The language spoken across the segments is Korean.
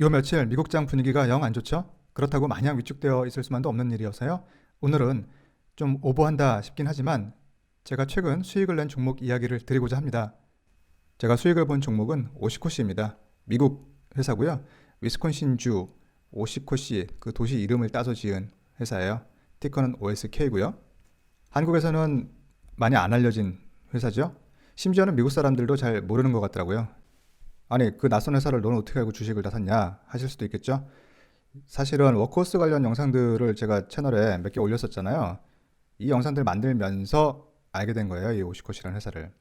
요 며칠 미국장 분위기가 영 안 좋죠? 그렇다고 마냥 위축되어 있을 수만도 없는 일이어서요. 오늘은 좀 오버한다 싶긴 하지만 제가 최근 수익을 낸 종목 이야기를 드리고자 합니다. 제가 수익을 본 종목은 오시코시입니다. 미국 회사고요. 위스콘신주 오시코시 그 도시 이름을 따서 지은 회사예요. 티커는 OSK고요. 한국에서는 많이 안 알려진 회사죠. 심지어는 미국 사람들도 잘 모르는 것 같더라고요. 아니 그 낯선 회사를 너는 어떻게 알고 주식을 다 샀냐 하실 수도 있겠죠. 사실은 워크호스 관련 영상들을 제가 채널에 몇 개 올렸었잖아요. 이 영상들 만들면서 알게 된 거예요, 이 오시코시라는 회사를.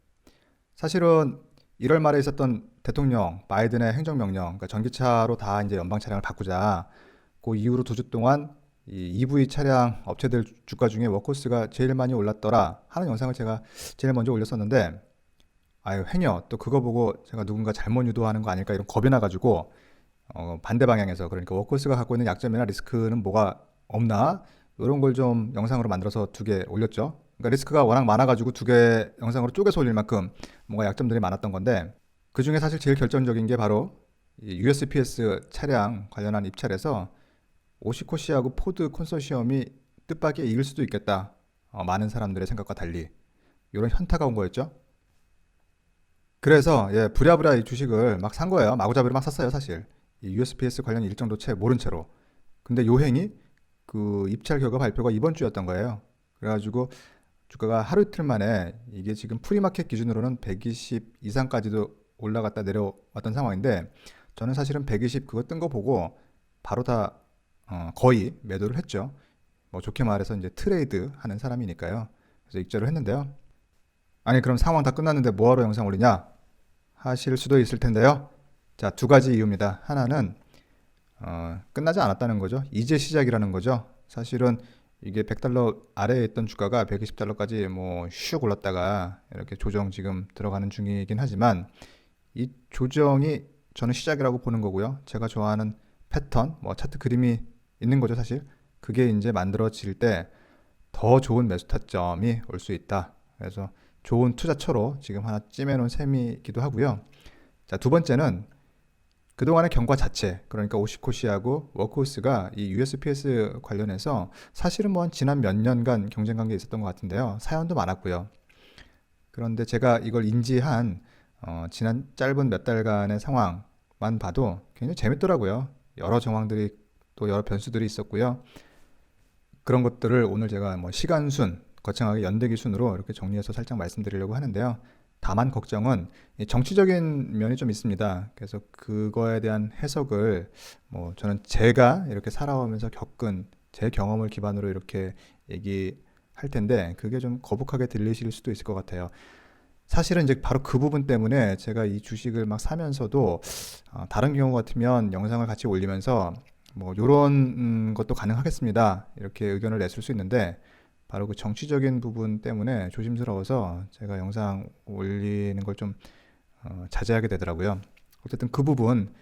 사실은 1월 말에 있었던 대통령 바이든의 행정명령, 그러니까 전기차로 다 이제 연방 차량을 바꾸자. 그 이후로 2주 동안 이 EV 차량 업체들 주가 중에 워크호스가 제일 많이 올랐더라 하는 영상을 제가 제일 먼저 올렸었는데, 아유 행여 또 그거 보고 제가 누군가 잘못 유도하는 거 아닐까 이런 겁이 나가지고 반대 방향에서, 그러니까 워크호스가 갖고 있는 약점이나 리스크는 뭐가 없나 이런 걸 좀 영상으로 만들어서 2개 올렸죠. 그러니까 리스크가 워낙 많아가지고 2개 영상으로 쪼개서 올릴 만큼 뭔가 약점들이 많았던 건데, 그 중에 사실 제일 결정적인 게 바로 이 USPS 차량 관련한 입찰에서 오시코시하고 포드 컨소시엄이 뜻밖의 이길 수도 있겠다, 많은 사람들의 생각과 달리 이런 현타가 온 거였죠. 그래서 부랴부랴 이 주식을 막 산 거예요. 마구잡이로 막 샀어요, 사실. 이 USPS 관련 일정도 채 모른 채로. 근데 요행이 그 입찰 결과 발표가 이번 주였던 거예요. 그래가지고 주가가 하루 이틀 만에, 이게 지금 프리마켓 기준으로는 120 이상까지도 올라갔다 내려왔던 상황인데, 저는 사실은 120 그거 뜬 거 보고 바로 다 거의 매도를 했죠. 뭐 좋게 말해서 이제 트레이드 하는 사람이니까요. 그래서 익절을 했는데요. 아니 그럼 상황 다 끝났는데 뭐하러 영상 올리냐 하실 수도 있을 텐데요. 자, 2가지 이유입니다. 하나는 끝나지 않았다는 거죠. 이제 시작이라는 거죠. 사실은 이게 100달러 아래에 있던 주가가 120달러까지 뭐 슉 올랐다가 이렇게 조정 지금 들어가는 중이긴 하지만, 이 조정이 저는 시작이라고 보는 거고요. 제가 좋아하는 패턴, 뭐 차트 그림이 있는 거죠, 사실. 그게 이제 만들어질 때 더 좋은 매수 타점이 올 수 있다. 그래서 좋은 투자처로 지금 하나 찜해놓은 셈이기도 하고요. 자, 2번째는 그동안의 경과 자체, 그러니까 오시코시하고 워크호스가 이 USPS 관련해서 사실은 뭐 지난 몇 년간 경쟁 관계에 있었던 것 같은데요. 사연도 많았고요. 그런데 제가 이걸 인지한 지난 짧은 몇 달간의 상황만 봐도 굉장히 재밌더라고요. 여러 정황들이, 또 여러 변수들이 있었고요. 그런 것들을 오늘 제가 뭐 시간순, 거창하게 연대기 순으로 이렇게 정리해서 살짝 말씀드리려고 하는데요. 다만 걱정은 이 정치적인 면이 좀 있습니다. 그래서 그거에 대한 해석을 뭐 저는 제가 이렇게 살아오면서 겪은 제 경험을 기반으로 이렇게 얘기할 텐데, 그게 좀 거북하게 들리실 수도 있을 것 같아요. 사실은 이제 바로 그 부분 때문에 제가 이 주식을 막 사면서도 다른 경우 같으면 영상을 같이 올리면서 뭐 요런 것도 가능하겠습니다 이렇게 의견을 냈을 수 있는데, 바로 그 정치적인 부분 때문에 조심스러워서 제가 영상 올리는 걸 좀 자제하게 되더라고요. 어쨌든 그 부분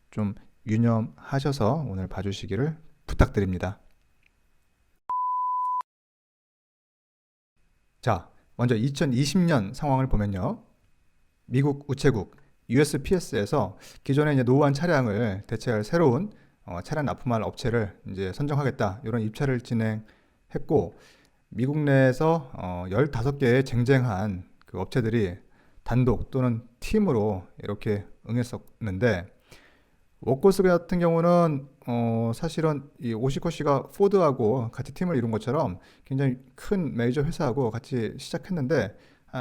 좀 유념하셔서 오늘 봐주시기를 부탁드립니다. 자, 먼저 2020년 상황을 보면요. 미국 우체국 USPS에서 기존에 이제 노후한 차량을 대체할 새로운 차량 납품할 업체를 이제 선정하겠다, 이런 입찰을 진행했고, 미국 내에서 15개의 쟁쟁한 그 업체들이 단독 또는 팀으로 이렇게 응했었는데, 워커스 같은 경우는 사실은 이 오시코시가 포드하고 같이 팀을 이룬 것처럼 굉장히 큰 메이저 회사하고 같이 시작했는데,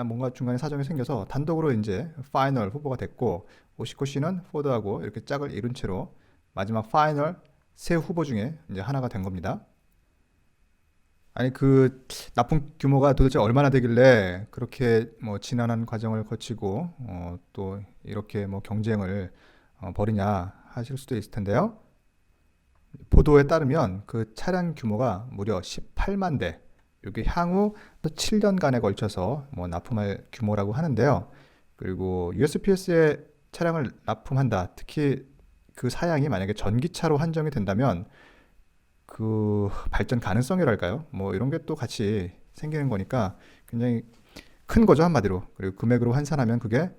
뭔가 중간에 사정이 생겨서 단독으로 이제 파이널 후보가 됐고, 오시코시는 포드하고 이렇게 짝을 이룬 채로 마지막 파이널 세 후보 중에 이제 하나가 된 겁니다. 아니 그 납품 규모가 도대체 얼마나 되길래 그렇게 뭐 지난한 과정을 거치고 또 이렇게 뭐 경쟁을 벌이냐 하실 수도 있을 텐데요. 보도에 따르면 그 차량 규모가 무려 18만 대. 이게 향후 또 7년간에 걸쳐서 뭐 납품할 규모라고 하는데요. 그리고 USPS에 차량을 납품한다. 특히 그 사양이 만약에 전기차로 한정이 된다면 그 발전 가능성이랄까요? 뭐 이런 게 또 같이 생기는 거니까 굉장히 큰 거죠, 한마디로. 그리고 금액으로 환산하면 그게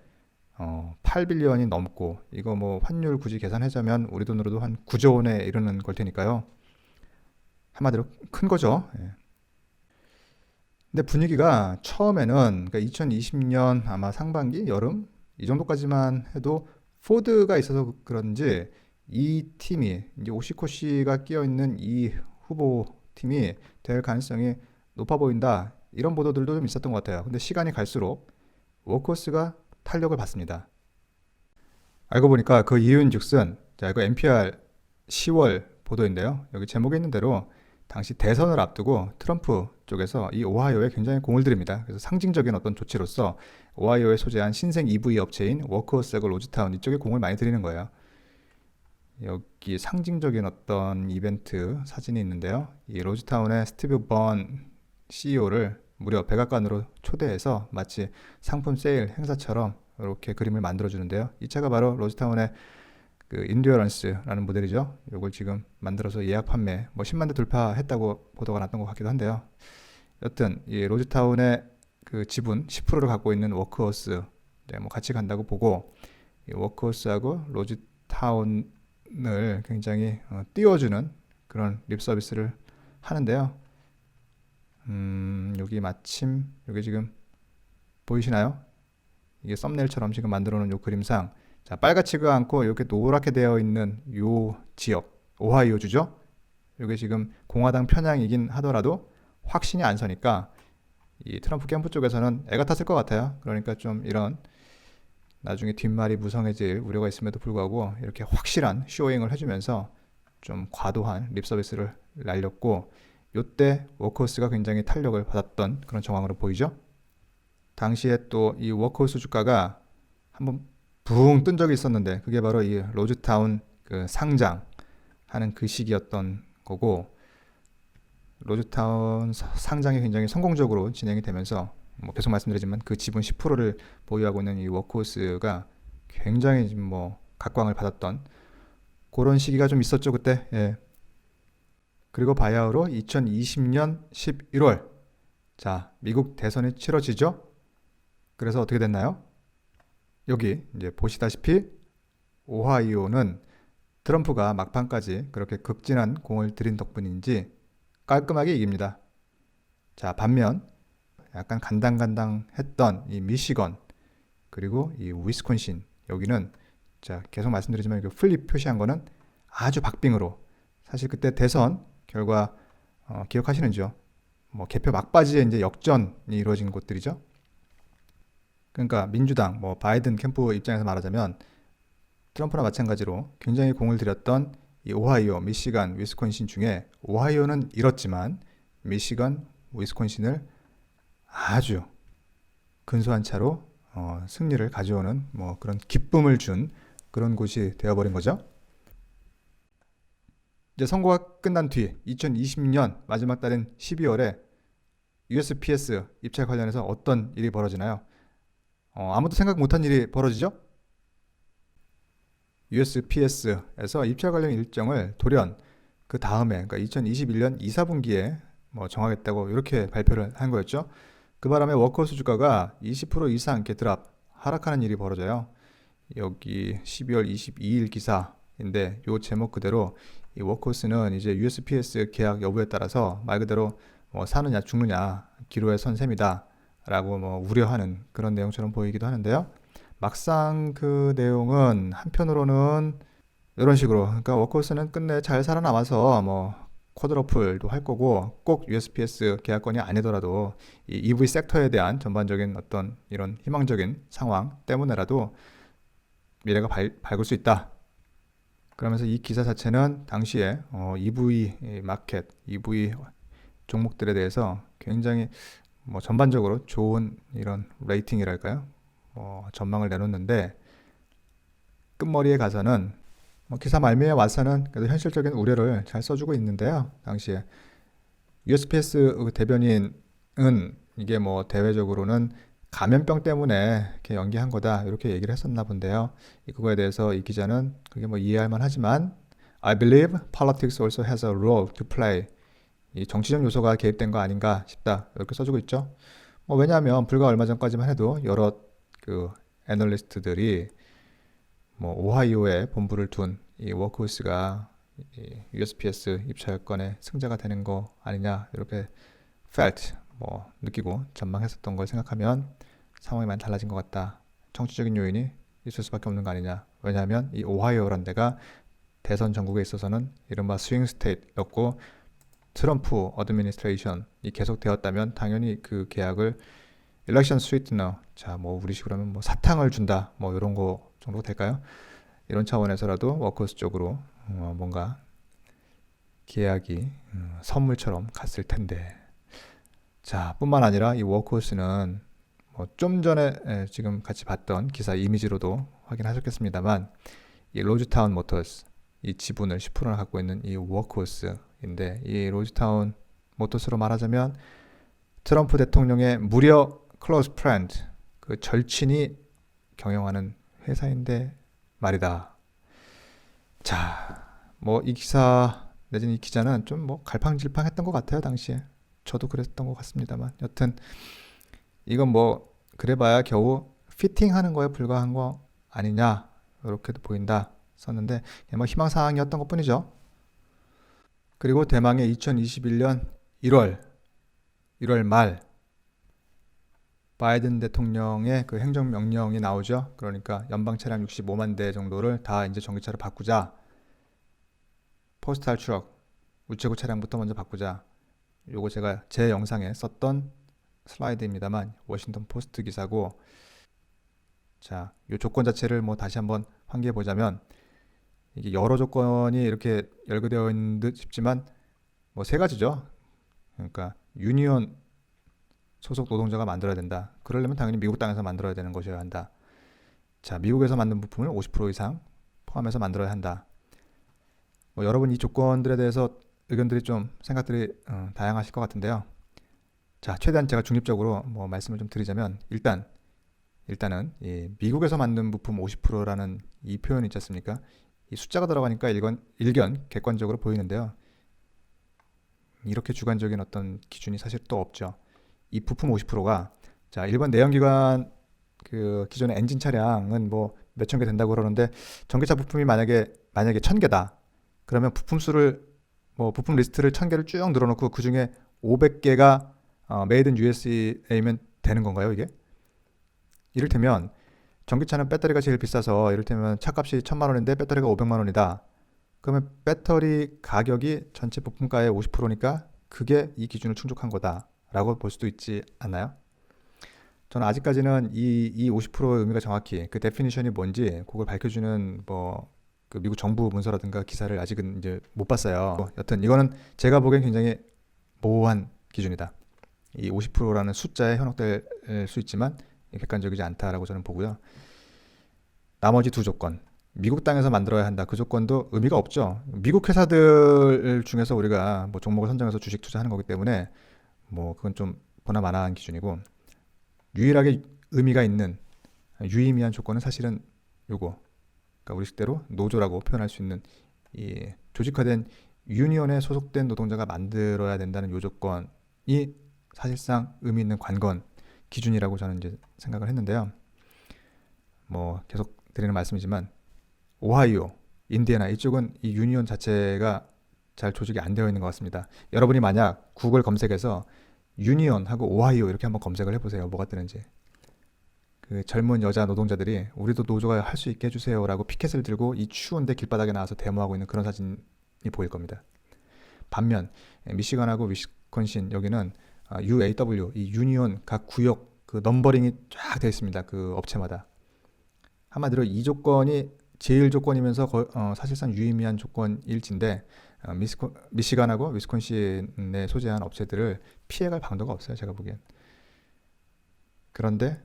8빌리언이 넘고, 이거 뭐 환율 굳이 계산하자면 우리 돈으로도 한 9조 원에 이르는 걸 테니까요. 한마디로 큰 거죠. 예. 근데 분위기가 처음에는, 그러니까 2020년 아마 상반기, 여름 이 정도까지만 해도 포드가 있어서 그런지 이 팀이, 이제 오시코시가 끼어 있는 이 후보 팀이 될 가능성이 높아 보인다, 이런 보도들도 좀 있었던 것 같아요. 근데 시간이 갈수록 워크호스가 탄력을 받습니다. 알고 보니까 그 이유인즉슨, 자, 이거 NPR 10월 보도인데요. 여기 제목에 있는 대로 당시 대선을 앞두고 트럼프 쪽에서 이 오하이오에 굉장히 공을 들입니다. 그래서 상징적인 어떤 조치로서 오하이오에 소재한 신생 EV 업체인 워크호스하고 로지타운 이쪽에 공을 많이 들이는 거예요. 여기 상징적인 어떤 이벤트 사진이 있는데요. 이 로지타운의 스티브 번 CEO를 무려 백악관으로 초대해서 마치 상품 세일 행사처럼 이렇게 그림을 만들어 주는데요. 이 차가 바로 로지타운의 그 인듀어런스라는 모델이죠. 이걸 지금 만들어서 예약 판매 뭐 10만 대 돌파했다고 보도가 났던 것 같기도 한데요. 여튼 이 로지타운의 그 지분 10%를 갖고 있는 워크호스, 뭐 같이 간다고 보고, 이 워크호스하고 로지타운을 굉장히 띄워주는 그런 립 서비스를 하는데요. 여기 마침 여기 지금 보이시나요? 이게 썸네일처럼 지금 만들어 놓은 요 그림상, 자, 빨갛지가 않고 이렇게 노랗게 되어 있는 요 지역, 오하이오주죠. 이게 지금 공화당 편향이긴 하더라도 확신이 안 서니까 이 트럼프 캠프 쪽에서는 애가 탔을 것 같아요. 그러니까 좀 이런 나중에 뒷말이 무성해질 우려가 있음에도 불구하고 이렇게 확실한 쇼잉을 해주면서 좀 과도한 립 서비스를 날렸고, 요때 워크호스가 굉장히 탄력을 받았던 그런 정황으로 보이죠. 당시에 또 이 워크호스 주가가 한번 붕 뜬 적이 있었는데, 그게 바로 이 로즈타운 그 상장하는 그 시기였던 거고, 로즈타운 상장이 굉장히 성공적으로 진행이 되면서 뭐 계속 말씀드리지만 그 지분 10%를 보유하고 있는 이 워크호스가 굉장히 지금 뭐 각광을 받았던 그런 시기가 좀 있었죠, 그때. 예. 그리고 바야흐로 2020년 11월, 자, 미국 대선이 치러지죠. 그래서 어떻게 됐나요? 여기 이제 보시다시피 오하이오는 트럼프가 막판까지 그렇게 극진한 공을 들인 덕분인지 깔끔하게 이깁니다. 자, 반면 약간 간당간당했던 이 미시건, 그리고 이 위스콘신, 여기는 자, 계속 말씀드리지만 이거 플립 표시한 거는 아주 박빙으로, 사실 그때 대선 결과 기억하시는지요? 뭐 개표 막바지에 이제 역전이 이루어진 곳들이죠. 그러니까 민주당, 뭐 바이든 캠프 입장에서 말하자면 트럼프나 마찬가지로 굉장히 공을 들였던 이 오하이오, 미시간, 위스콘신 중에 오하이오는 잃었지만 미시간, 위스콘신을 아주 근소한 차로 승리를 가져오는 뭐 그런 기쁨을 준 그런 곳이 되어버린 거죠. 이제 선거가 끝난 뒤 2020년 마지막 달인 12월에 USPS 입찰 관련해서 어떤 일이 벌어지나요? 아무도 생각 못한 일이 벌어지죠? USPS에서 입찰 관련 일정을 돌연 그 다음에, 그러니까 2021년 2, 4분기에 뭐 정하겠다고 이렇게 발표를 한 거였죠. 그 바람에 워크호스 주가가 20% 이상 이렇게 하락하는 일이 벌어져요. 여기 12월 22일 기사인데 요 제목 그대로 이 워크호스는 이제 USPS 계약 여부에 따라서 말 그대로 뭐 사느냐 죽느냐 기로에 선 셈이다 라고 뭐 우려하는 그런 내용처럼 보이기도 하는데요. 막상 그 내용은 한편으로는 이런 식으로, 그러니까 워크호스는 끝내 잘 살아남아서 뭐 쿼드러플도 할 거고, 꼭 USPS 계약건이 아니더라도 이 EV 섹터에 대한 전반적인 어떤 이런 희망적인 상황 때문에라도 미래가 밝을 수 있다. 그러면서 이 기사 자체는 당시에 EV 마켓, EV 종목들에 대해서 굉장히 뭐 전반적으로 좋은 이런 레이팅이랄까요? 전망을 내놓는데, 끝머리에 가서는 뭐 기사 말미에 와서는 그래도 현실적인 우려를 잘 써주고 있는데요. 당시에 USPS 대변인은 이게 뭐 대외적으로는 감염병 때문에 이렇게 연기한 거다 이렇게 얘기를 했었나 본데요. 그거에 대해서 이 기자는 그게 뭐 이해할 만하지만 I believe politics also has a role to play. 이 정치적 요소가 개입된 거 아닌가 싶다 이렇게 써주고 있죠. 왜냐하면 불과 얼마 전까지만 해도 여러 그 애널리스트들이 뭐 오하이오에 본부를 둔 이 워크호스가 이 USPS 입찰건의 승자가 되는 거 아니냐 이렇게 felt 뭐 느끼고 전망했었던 걸 생각하면 상황이 많이 달라진 것 같다. 정치적인 요인이 있을 수밖에 없는 거 아니냐. 왜냐하면 이 오하이오란 데가 대선 전국에 있어서는 이른바 스윙 스테이트였고 트럼프 어드미니스트레이션이 계속되었다면 당연히 그 계약을 일렉션 스위트너, 자 뭐 우리식으로 하면 뭐 사탕을 준다 뭐 이런 거 정도 될까요? 이런 차원에서라도 워커스 쪽으로 뭔가 계약이 선물처럼 갔을 텐데, 자 뿐만 아니라 이 워커스는 뭐 좀 전에 지금 같이 봤던 기사 이미지로도 확인하셨겠습니다만 이 로즈타운 모터스 이 지분을 10%나 갖고 있는 이 워크호스인데, 이 로즈타운 모터스로 말하자면 트럼프 대통령의 무려 클로즈 프렌드, 그 절친이 경영하는 회사인데 말이다. 자, 뭐 이 기사 내지는 이 기자는 좀 뭐 갈팡질팡했던 것 같아요 당시에. 저도 그랬던 것 같습니다만, 여튼 이건 뭐 그래봐야 겨우 피팅하는 거에 불과한 거 아니냐 이렇게도 보인다 썼는데, 뭐 희망사항이었던 것 뿐이죠. 그리고 대망의 2021년 1월 말 바이든 대통령의 그 행정명령이 나오죠. 그러니까 연방 차량 65만 대 정도를 다 이제 전기차로 바꾸자. 포스탈 트럭, 우체국 차량부터 먼저 바꾸자. 요거 제가 제 영상에 썼던 슬라이드입니다만 워싱턴 포스트 기사고, 자, 요 조건 자체를 뭐 다시 한번 환기해 보자면 이게 여러 조건이 이렇게 열거되어 있는 듯 싶지만 뭐 세 가지죠. 그러니까 유니온 소속 노동자가 만들어야 된다. 그러려면 당연히 미국 땅에서 만들어야 되는 것이어야 한다. 자, 미국에서 만든 부품을 50% 이상 포함해서 만들어야 한다. 뭐 여러분 이 조건들에 대해서 의견들이 좀 생각들이 다양하실 것 같은데요. 자, 최대한 제가 중립적으로 뭐 말씀을 좀 드리자면 일단은 이 미국에서 만든 부품 50%라는 이 표현이 있지 않습니까? 이 숫자가 들어가니까 일견 객관적으로 보이는데요. 이렇게 주관적인 어떤 기준이 사실 또 없죠. 이 부품 50%가 자, 일반 내연기관 그 기존의 엔진 차량은 뭐 몇천 개 된다고 그러는데, 전기차 부품이 만약에 1000개다. 그러면 부품 리스트를 1000개를 쭉 늘어놓고 그 중에 500개가 메이드 인 USA면 되는 건가요, 이게? 이를테면 전기차는 배터리가 제일 비싸서 이를테면 차값이 1000만 원인데 배터리가 500만 원이다. 그러면 배터리 가격이 전체 부품가의 50%니까 그게 이 기준을 충족한 거다라고 볼 수도 있지 않나요? 저는 아직까지는 이 50%의 의미가 정확히 그 데피니션이 뭔지 그걸 밝혀주는 뭐 그 미국 정부 문서라든가 기사를 아직은 이제 못 봤어요. 여튼 이거는 제가 보기엔 굉장히 모호한 기준이다. 이 50%라는 숫자에 현혹될 수 있지만 객관적이지 않다라고 저는 보고요. 나머지 두 조건, 미국 땅에서 만들어야 한다. 그 조건도 의미가 없죠. 미국 회사들 중에서 우리가 뭐 종목을 선정해서 주식 투자하는 거기 때문에 뭐 그건 좀 보나마나한 기준이고, 유일하게 의미가 있는 유의미한 조건은 사실은 요거, 그러니까 우리 식대로 노조라고 표현할 수 있는 이 조직화된 유니온에 소속된 노동자가 만들어야 된다는 요 조건이 사실상 의미 있는 관건 기준이라고 저는 이제 생각을 했는데요. 뭐 계속 드리는 말씀이지만 오하이오, 인디애나 이쪽은 이 유니온 자체가 잘 조직이 안 되어 있는 것 같습니다. 여러분이 만약 구글 검색에서 유니온하고 오하이오 이렇게 한번 검색을 해보세요. 뭐가 뜨는지. 그 젊은 여자 노동자들이 우리도 노조가 할 수 있게 해주세요라고 피켓을 들고 이 추운데 길바닥에 나와서 데모하고 있는 그런 사진이 보일 겁니다. 반면 미시간하고 위스콘신 여기는 UAW, 이 유니온 각 구역 그 넘버링이 쫙 되어 있습니다. 그 업체마다. 한마디로 이 조건이 제일 조건이면서 사실상 유의미한 조건일진데, 미시간하고 위스콘신에 소재한 업체들을 피해갈 방도가 없어요, 제가 보기엔. 그런데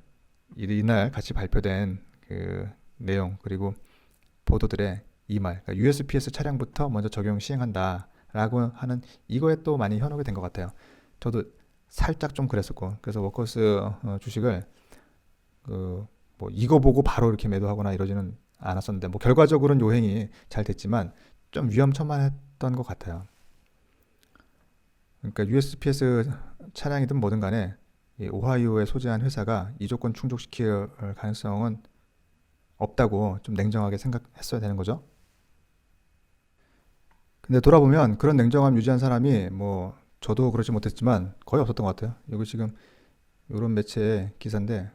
이날 같이 발표된 그 내용 그리고 보도들의 이 말, 그러니까 USPS 차량부터 먼저 적용 시행한다라고 하는 이거에 또 많이 현혹이 된 것 같아요. 저도 살짝 좀 그랬었고, 그래서 워커스 주식을 뭐 이거 보고 바로 이렇게 매도하거나 이러지는 않았었는데, 뭐 결과적으로는 요행이 잘 됐지만 좀 위험천만했던 것 같아요. 그러니까 USPS 차량이든 뭐든 간에 이 오하이오에 소재한 회사가 이 조건 충족시킬 가능성은 없다고 좀 냉정하게 생각했어야 되는 거죠. 근데 돌아보면 그런 냉정함 유지한 사람이 뭐 저도 그러지 못했지만 거의 없었던 것 같아요. 이거 지금 이런 매체의 기사인데,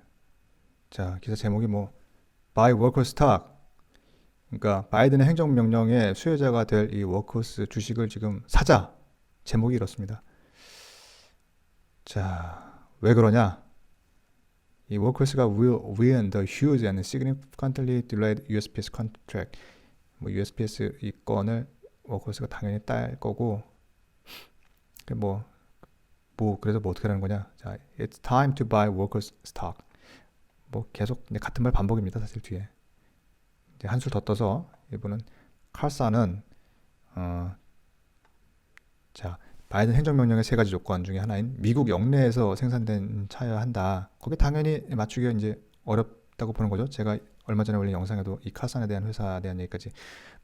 자, 기사 제목이 뭐 Buy Workers Stock, 그러니까 바이든의 행정명령의 수혜자가 될 이 워커스 주식을 지금 사자. 제목이 이렇습니다. 자, 왜 그러냐? 이 워커스가 will win the huge and significantly delayed USPS contract. 뭐 USPS 이 건을 워커스가 당연히 딸 거고, 그래서 뭐 어떻게 하는 거냐? 자, it's time to buy workers stock. 뭐 계속 같은 말 반복입니다. 사실 뒤에 이제 한술 더 떠서 이분은 칼사는 자, 바이든 행정명령의 세 가지 조건 중에 하나인 미국 영내에서 생산된 차여야 한다. 거기 당연히 맞추기가 이제 어렵다고 보는 거죠. 제가 얼마 전에 올린 영상에도 이 카산에 대한 회사에 대한 얘기까지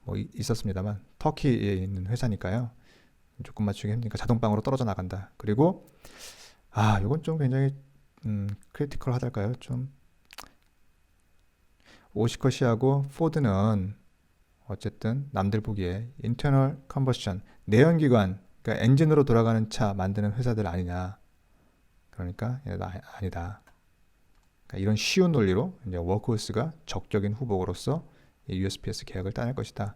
뭐 있었습니다만, 터키에 있는 회사니까요. 조건 맞추기 힘드니까 자동방으로 떨어져 나간다. 그리고 이건 좀 굉장히 크리티컬 하달까요? 좀 오시컷이하고 포드는 어쨌든 남들 보기에 인터널 컨버션 내연기관, 그러니까 엔진으로 돌아가는 차 만드는 회사들 아니냐. 그러니까 얘도 아니다. 그러니까 이런 쉬운 논리로 이제 워크호스가 적격인 후보로서 USPS 계약을 따낼 것이다.